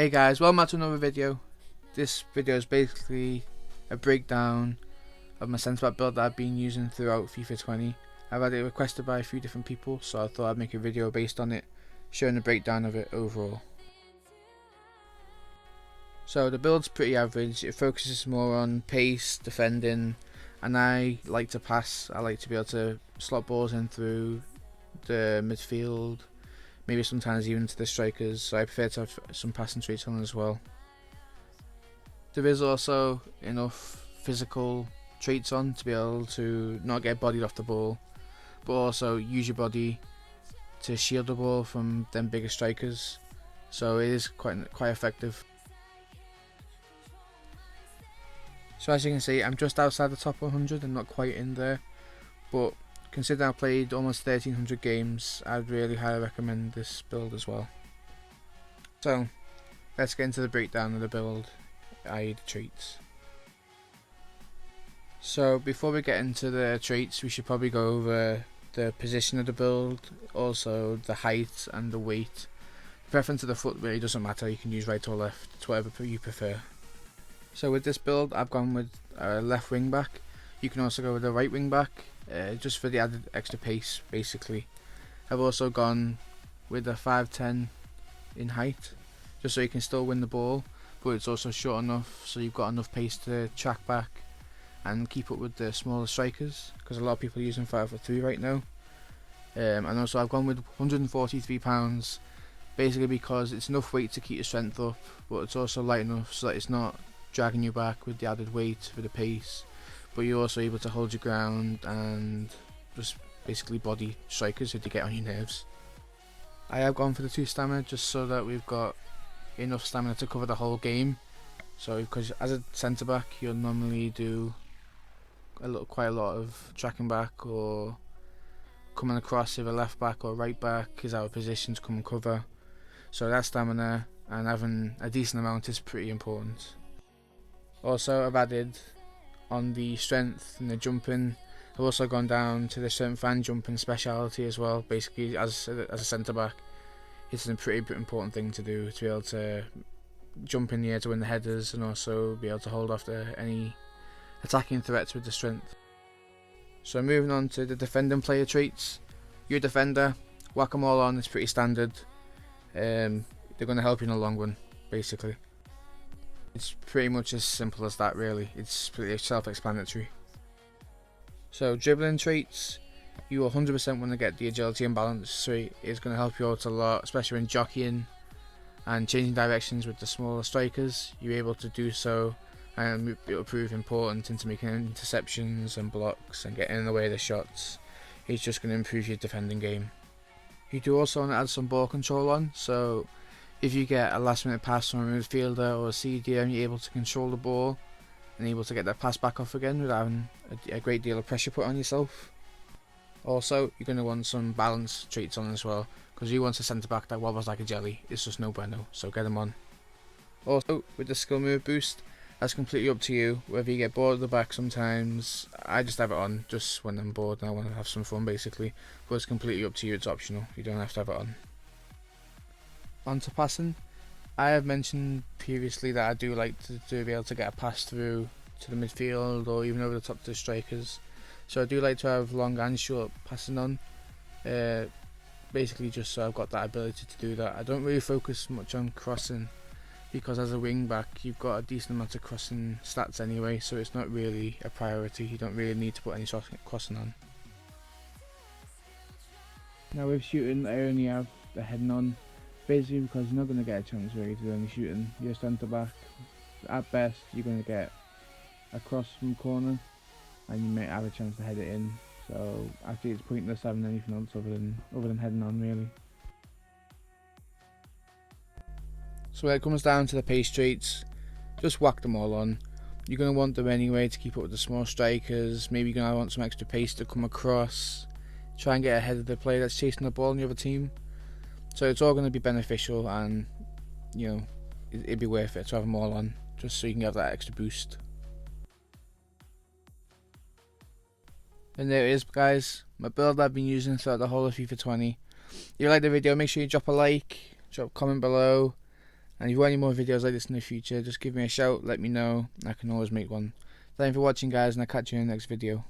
Hey guys, welcome back to another video. This video is basically a breakdown of my centre back build that I've been using throughout FIFA 20. I've had it requested by a few different people, so I thought I'd make a video based on it, showing the breakdown of it overall. So the build's pretty average. It focuses more on pace, defending, and I like to pass. I like to be able to slot balls in through the midfield, maybe sometimes even to the strikers, so I prefer to have some passing traits on as well. There is also enough physical traits on to be able to not get bodied off the ball, but also use your body to shield the ball from them bigger strikers, so it is quite effective. So as you can see, I'm just outside the top 100 and not quite in there, but considering I've played almost 1300 games, I'd really highly recommend this build as well. So let's get into the breakdown of the build, i.e. the traits. So before we get into the traits, we should probably go over the position of the build, also the height and the weight. The preference of the foot really doesn't matter, you can use right or left, it's whatever you prefer. So with this build I've gone with a left wing back. You can also go with a right wing back, just for the added extra pace basically. I've also gone with a 5'10" in height, just so you can still win the ball, but it's also short enough so you've got enough pace to track back and keep up with the smaller strikers, because a lot of people are using 5'3" right now. And also I've gone with 143 pounds, basically because it's enough weight to keep your strength up, but it's also light enough so that it's not dragging you back with the added weight for the pace, but you're also able to hold your ground and just basically body strikers if they get on your nerves. I have gone for the 2 stamina just so that we've got enough stamina to cover the whole game. So because as a centre back you'll normally do quite a lot of tracking back or coming across if a left back or right back is out of position to come and cover. So that stamina and having a decent amount is pretty important. Also I've added on the strength and the jumping. I've also gone down to the strength and jumping speciality as well. Basically as a centre back, it's a pretty important thing to do, to be able to jump in the air to win the headers and also be able to hold off any attacking threats with the strength. So moving on to the defending player traits. You're a defender, whack them all on, it's pretty standard. They're going to help you in the long run basically. It's pretty much as simple as that really, it's pretty self-explanatory. So dribbling traits, you 100% want to get the agility and balance trait. It's going to help you out a lot, especially when jockeying and changing directions with the smaller strikers. You're able to do so and it will prove important into making interceptions and blocks and getting in the way of the shots. It's just going to improve your defending game. You do also want to add some ball control on, so if you get a last minute pass from a midfielder or a CDM, you're able to control the ball and able to get that pass back off again without having a great deal of pressure put on yourself. Also, you're going to want some balance traits on as well, because you want a centre back that wobbles like a jelly. It's just no bueno, so get them on. Also, with the skill move boost, that's completely up to you, whether you get bored at the back sometimes. I just have it on just when I'm bored and I want to have some fun basically, but it's completely up to you, it's optional, you don't have to have it on. On to passing. I have mentioned previously that I do like to be able to get a pass through to the midfield or even over the top to the strikers, so I do like to have long and short passing on, basically just so I've got that ability to do that. I don't really focus much on crossing because as a wing back you've got a decent amount of crossing stats anyway, so it's not really a priority, you don't really need to put any crossing on. Now with shooting I only have the heading on, basically because you're not going to get a chance really to do any shooting. You're a centre back, at best you're going to get a cross from corner and you may have a chance to head it in, so I think it's pointless having anything else other than heading on really. So when it comes down to the pace traits, just whack them all on. You're going to want them anyway to keep up with the small strikers. Maybe you're going to want some extra pace to come across, try and get ahead of the player that's chasing the ball on the other team. So it's all going to be beneficial, and you know it'd be worth it to have them all on, just so you can have that extra boost. And there it is guys, my build I've been using throughout the whole of FIFA 20. If you like the video, make sure you drop a like, drop a comment below, And if you want any more videos like this in the future, just give me a shout, let me know, I can always make one. Thank you for watching, guys, and I'll catch you in the next video.